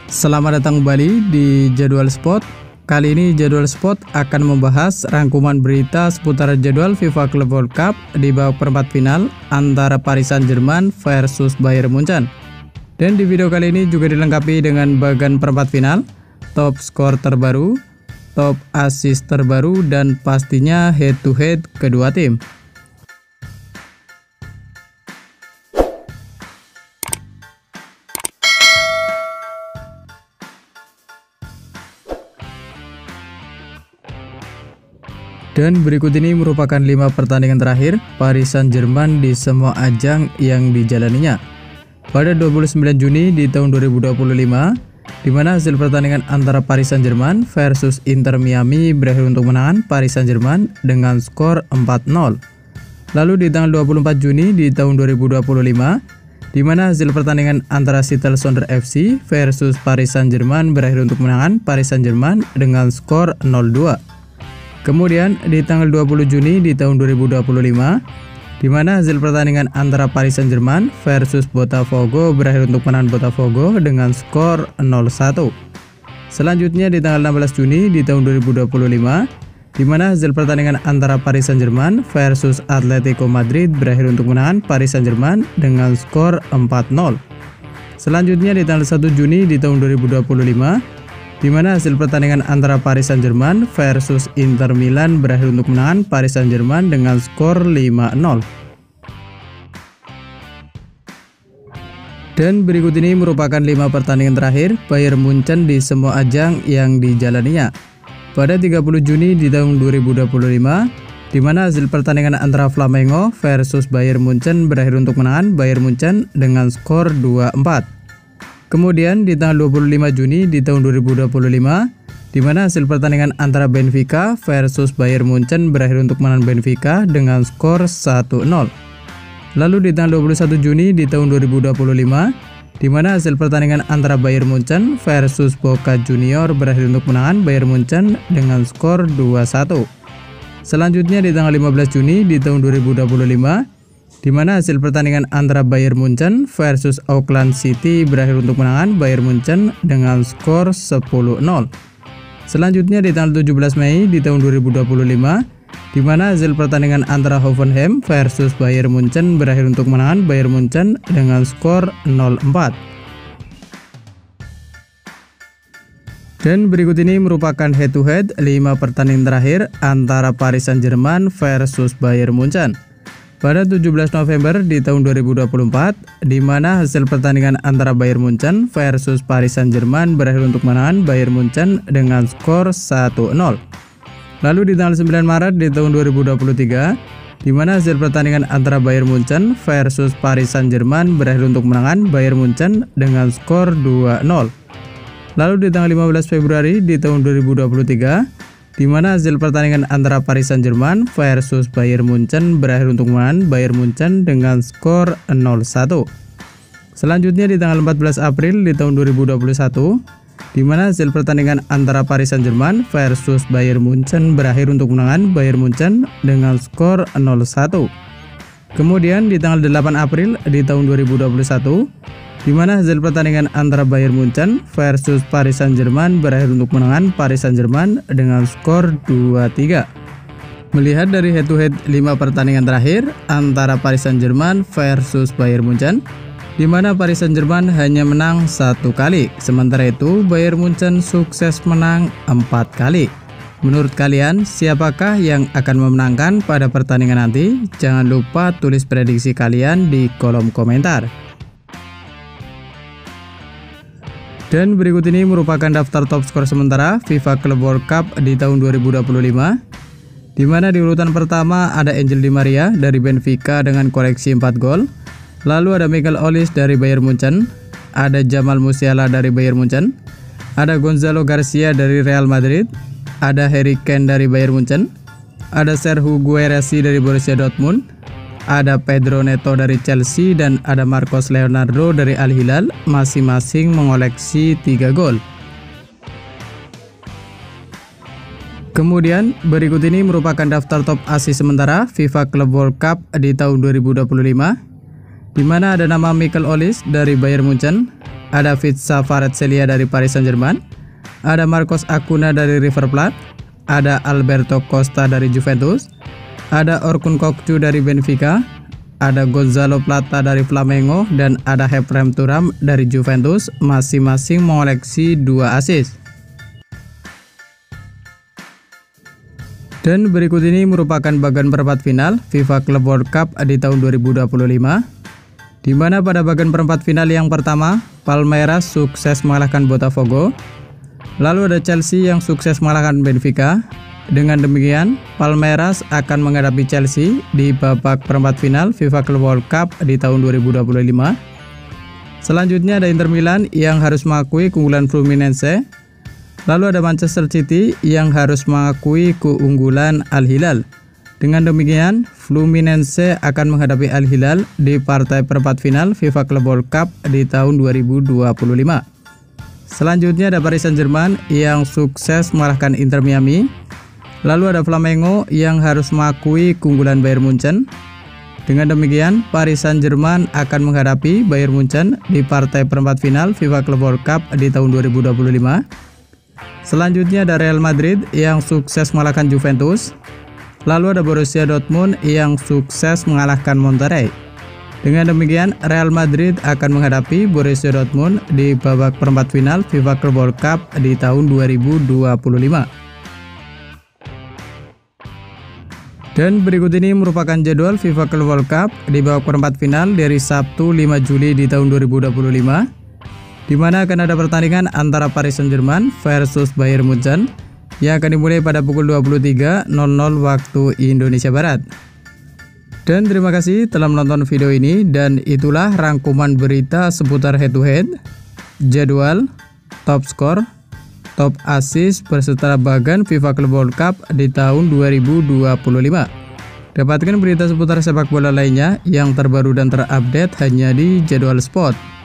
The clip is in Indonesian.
Selamat datang kembali di Jadwal Spot. Kali ini Jadwal Spot akan membahas rangkuman berita seputar jadwal FIFA Club World Cup di babak perempat final antara Paris Saint-Germain versus Bayern Munchen. Dan di video kali ini juga dilengkapi dengan bagian perempat final, top skor terbaru, top assist terbaru, dan pastinya head to head kedua tim. Dan berikut ini merupakan 5 pertandingan terakhir Paris Saint-Germain di semua ajang yang dijalaninya. Pada 29 Juni di tahun 2025, di mana hasil pertandingan antara Paris Saint-Germain versus Inter Miami berakhir untuk menangan Paris Saint-Germain dengan skor 4-0. Lalu di tanggal 24 Juni di tahun 2025, di mana hasil pertandingan antara Seattle Sounders FC versus Paris Saint-Germain berakhir untuk menangan Paris Saint-Germain dengan skor 0-2. Kemudian di tanggal 20 Juni di tahun 2025, di mana hasil pertandingan antara Paris Saint-Germain versus Botafogo berakhir untuk menang Botafogo dengan skor 0-1. Selanjutnya di tanggal 16 Juni di tahun 2025, di mana hasil pertandingan antara Paris Saint-Germain versus Atletico Madrid berakhir untuk menang Paris Saint-Germain dengan skor 4-0. Selanjutnya di tanggal 1 Juni di tahun 2025, di mana hasil pertandingan antara Paris Saint-Germain versus Inter Milan berakhir untuk menangan Paris Saint-Germain dengan skor 5-0. Dan berikut ini merupakan 5 pertandingan terakhir Bayern Munchen di semua ajang yang dijalaninya. Pada 30 Juni di tahun 2025, di mana hasil pertandingan antara Flamengo versus Bayern Munchen berakhir untuk menangan Bayern Munchen dengan skor 2-4. Kemudian di tanggal 25 Juni di tahun 2025, di mana hasil pertandingan antara Benfica versus Bayern Munchen berakhir untuk menang Benfica dengan skor 1-0. Lalu di tanggal 21 Juni di tahun 2025, di mana hasil pertandingan antara Bayern Munchen versus Boca Junior berakhir untuk menangan Bayern Munchen dengan skor 2-1. Selanjutnya di tanggal 15 Juni di tahun 2025, di mana hasil pertandingan antara Bayern Munchen versus Auckland City berakhir untuk menangan Bayern Munchen dengan skor 10-0. Selanjutnya di tanggal 17 Mei di tahun 2025, di mana hasil pertandingan antara Hoffenheim versus Bayern Munchen berakhir untuk menangan Bayern Munchen dengan skor 0-4. Dan berikut ini merupakan head to head 5 pertandingan terakhir antara Paris Saint-Germain versus Bayern Munchen. Pada 17 November di tahun 2024, di mana hasil pertandingan antara Bayern Munchen versus Paris Saint-Germain berakhir untuk menangan Bayern Munchen dengan skor 1-0. Lalu di tanggal 9 Maret di tahun 2023, di mana hasil pertandingan antara Bayern Munchen versus Paris Saint-Germain berakhir untuk menangan Bayern Munchen dengan skor 2-0. Lalu di tanggal 15 Februari di tahun 2023, di mana hasil pertandingan antara Paris Saint-Germain versus Bayern Munchen berakhir untuk menang Bayern Munchen dengan skor 0-1. Selanjutnya di tanggal 14 April di tahun 2021, di mana hasil pertandingan antara Paris Saint-Germain versus Bayern Munchen berakhir untuk menang Bayern Munchen dengan skor 0-1. Kemudian di tanggal 8 April di tahun 2021, di mana hasil pertandingan antara Bayern Munchen versus Paris Saint-Germain berakhir untuk menangan Paris Saint-Germain dengan skor 2-3. Melihat dari head to head 5 pertandingan terakhir antara Paris Saint-Germain versus Bayern Munchen, di mana Paris Saint-Germain hanya menang 1 kali, sementara itu Bayern Munchen sukses menang 4 kali. Menurut kalian, siapakah yang akan memenangkan pada pertandingan nanti? Jangan lupa tulis prediksi kalian di kolom komentar. Dan berikut ini merupakan daftar top skor sementara FIFA Club World Cup di tahun 2025, di mana di urutan pertama ada Angel Di Maria dari Benfica dengan koleksi 4 gol, lalu ada Michael Olise dari Bayern Munchen, ada Jamal Musiala dari Bayern Munchen, ada Gonzalo Garcia dari Real Madrid, ada Harry Kane dari Bayern Munchen, ada Serhou Guirassy dari Borussia Dortmund, ada Pedro Neto dari Chelsea, dan ada Marcos Leonardo dari Al Hilal, masing-masing mengoleksi 3 gol. Kemudian berikut ini merupakan daftar top assist sementara FIFA Club World Cup di tahun 2025, di mana ada nama Michael Olise dari Bayern Munchen, ada Vitsa Kvaratskhelia dari Paris Saint-Germain, ada Marcos Acuna dari River Plate, ada Alberto Costa dari Juventus, ada Orkun Kokcu dari Benfica, ada Gonzalo Plata dari Flamengo, dan ada Efrem Thuram dari Juventus, masing-masing mengoleksi 2 assist. Dan berikut ini merupakan bagian perempat final FIFA Club World Cup di tahun 2025, di mana pada bagian perempat final yang pertama, Palmeiras sukses mengalahkan Botafogo, lalu ada Chelsea yang sukses mengalahkan Benfica. Dengan demikian, Palmeiras akan menghadapi Chelsea di babak perempat final FIFA Club World Cup di tahun 2025. Selanjutnya ada Inter Milan yang harus mengakui keunggulan Fluminense. Lalu ada Manchester City yang harus mengakui keunggulan Al Hilal. Dengan demikian, Fluminense akan menghadapi Al Hilal di partai perempat final FIFA Club World Cup di tahun 2025. Selanjutnya ada Paris Saint-Germain yang sukses mengalahkan Inter Miami. Lalu ada Flamengo yang harus mengakui keunggulan Bayern Munchen. Dengan demikian, Paris Saint-Germain akan menghadapi Bayern Munchen di partai perempat final FIFA Club World Cup di tahun 2025. Selanjutnya ada Real Madrid yang sukses mengalahkan Juventus. Lalu ada Borussia Dortmund yang sukses mengalahkan Monterrey. Dengan demikian, Real Madrid akan menghadapi Borussia Dortmund di babak perempat final FIFA Club World Cup di tahun 2025. Dan berikut ini merupakan jadwal FIFA Club World Cup di babak perempat final dari Sabtu 5 Juli di tahun 2025. Di mana akan ada pertandingan antara Paris Saint-Germain versus Bayern Munchen yang akan dimulai pada pukul 23.00 waktu Indonesia Barat. Dan terima kasih telah menonton video ini, dan itulah rangkuman berita seputar head to head, jadwal, top skor, top assist beserta bagan FIFA Club World Cup di tahun 2025. Dapatkan berita seputar sepak bola lainnya yang terbaru dan terupdate hanya di Jadwal Sport.